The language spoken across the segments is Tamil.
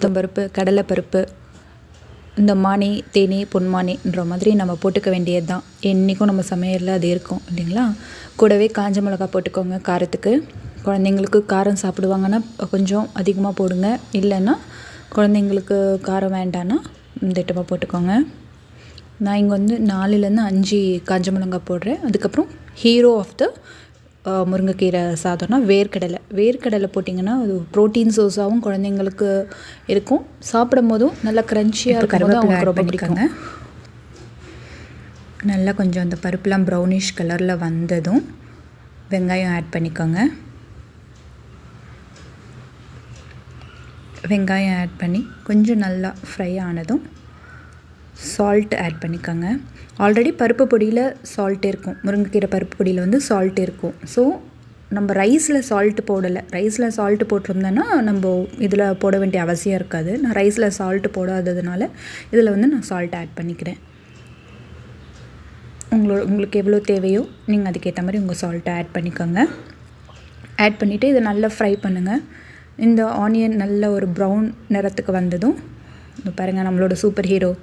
உளுத்தம்பருப்பு, கடலைப்பருப்பு, இந்த மானி, தேனி, பொன்மானின்ற மாதிரி நம்ம போட்டுக்க வேண்டியது தான். என்றைக்கும் நம்ம சமையலில் அது இருக்கும் இல்லைங்களா. கூடவே காஞ்ச மிளகா போட்டுக்கோங்க காரத்துக்கு. குழந்தைங்களுக்கு காரம் சாப்பிடுவாங்கன்னா கொஞ்சம் அதிகமாக போடுங்க. இல்லைன்னா குழந்தைங்களுக்கு காரம் வேண்டான்னா திட்டமாக போட்டுக்கோங்க. நான் இங்கே வந்து 4லேருந்து 5 காஞ்ச மிளகாய் போடுறேன். அதுக்கப்புறம் ஹீரோ ஆஃப் த முருங்கைக்கீரை சாதம்னா வேர்க்கடலை போட்டிங்கன்னா அது ப்ரோட்டீன் சோர்ஸாகவும் குழந்தைங்களுக்கு இருக்கும். சாப்பிடும் போதும் நல்லா க்ரன்ச்சியாக இருக்கும்போது அவங்களுக்கு ரொம்ப பிடிக்குங்க. நல்லா கொஞ்சம் அந்த பருப்புலாம் ப்ரௌனிஷ் கலரில் வந்ததும் வெங்காயம் ஆட் பண்ணிக்கோங்க. வெங்காயம் ஆட் பண்ணி கொஞ்சம் நல்லா ஃப்ரை ஆனதும் சால்ட் ஆட் பண்ணிக்கோங்க. ஆல்ரெடி பருப்பு பொடியில் சால்ட் இருக்கும். முருங்கைக்கீரை பருப்பு பொடியில் வந்து சால்ட் இருக்கும். ஸோ நம்ம ரைஸில் சால்ட்டு போடலை. ரைஸில் சால்ட்டு போட்டிருந்தோன்னா நம்ம இதில் போட வேண்டிய அவசியம் இருக்காது. நான் ரைஸில் சால்ட்டு போடாததுனால இதில் வந்து நான் சால்ட் ஆட் பண்ணிக்கிறேன். உங்களுக்கு எவ்வளோ தேவையோ நீங்கள் அதுக்கேற்ற மாதிரி உங்கள் சால்ட்டை ஆட் பண்ணிக்கோங்க. ஆட் பண்ணிவிட்டு இதை நல்லா ஃப்ரை பண்ணுங்கள். இந்த ஆனியன் நல்ல ஒரு ப்ரௌன் நிறத்துக்கு வந்ததும் பாருங்கள், நம்மளோட சூப்பர் ஹீரோ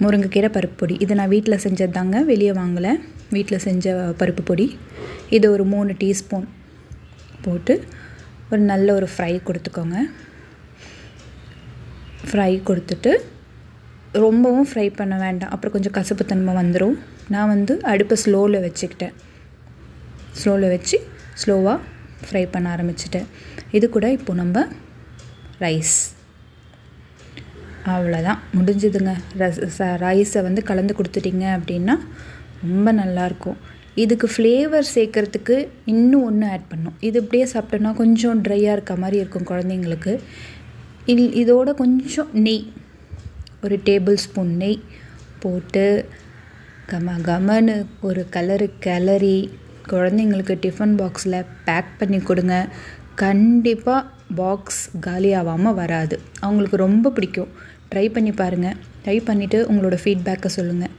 முருங்கைக்கீரை பருப்பு பொடி. இது நான் வீட்டில் செஞ்சது தாங்க, வெளியே வாங்கலை. வீட்டில் செஞ்ச பருப்பு பொடி. இது ஒரு 3 டீஸ்பூன் போட்டு ஒரு நல்ல ஒரு ஃப்ரை கொடுத்துக்கோங்க. ஃப்ரை கொடுத்துட்டு ரொம்பவும் ஃப்ரை பண்ண வேண்டாம், அப்புறம் கொஞ்சம் கசப்புத்தன்மை வந்துடும். நான் வந்து அடுப்பை ஸ்லோவில் வச்சுக்கிட்டேன். ஸ்லோவில் வச்சு ஸ்லோவாக ஃப்ரை பண்ண ஆரம்பிச்சிட்டேன். இது கூட இப்போது நம்ம ரைஸ், அவ்வளோதான், முடிஞ்சுதுங்க. ரைஸை வந்து கலந்து கொடுத்துட்டிங்க அப்படின்னா ரொம்ப நல்லாயிருக்கும். இதுக்கு ஃப்ளேவர் சேர்க்குறதுக்கு இன்னும் ஒன்று ஆட் பண்ணணும். இது இப்படியே சாப்பிட்டோன்னா கொஞ்சம் ட்ரையாக இருக்க மாதிரி இருக்கும் குழந்தைங்களுக்கு. இதோட கொஞ்சம் நெய், ஒரு டேபிள் ஸ்பூன் நெய் போட்டு கமன்னு ஒரு கிளறி குழந்தைங்களுக்கு டிஃபன் பாக்ஸில் பேக் பண்ணி கொடுங்க. கண்டிப்பாக பாக்ஸ் காலியாகாமல் வராது. அவங்களுக்கு ரொம்ப பிடிக்கும். ட்ரை பண்ணி பாருங்கள். ட்ரை பண்ணிவிட்டு உங்களோட ஃபீட்பேக்கை சொல்லுங்கள்.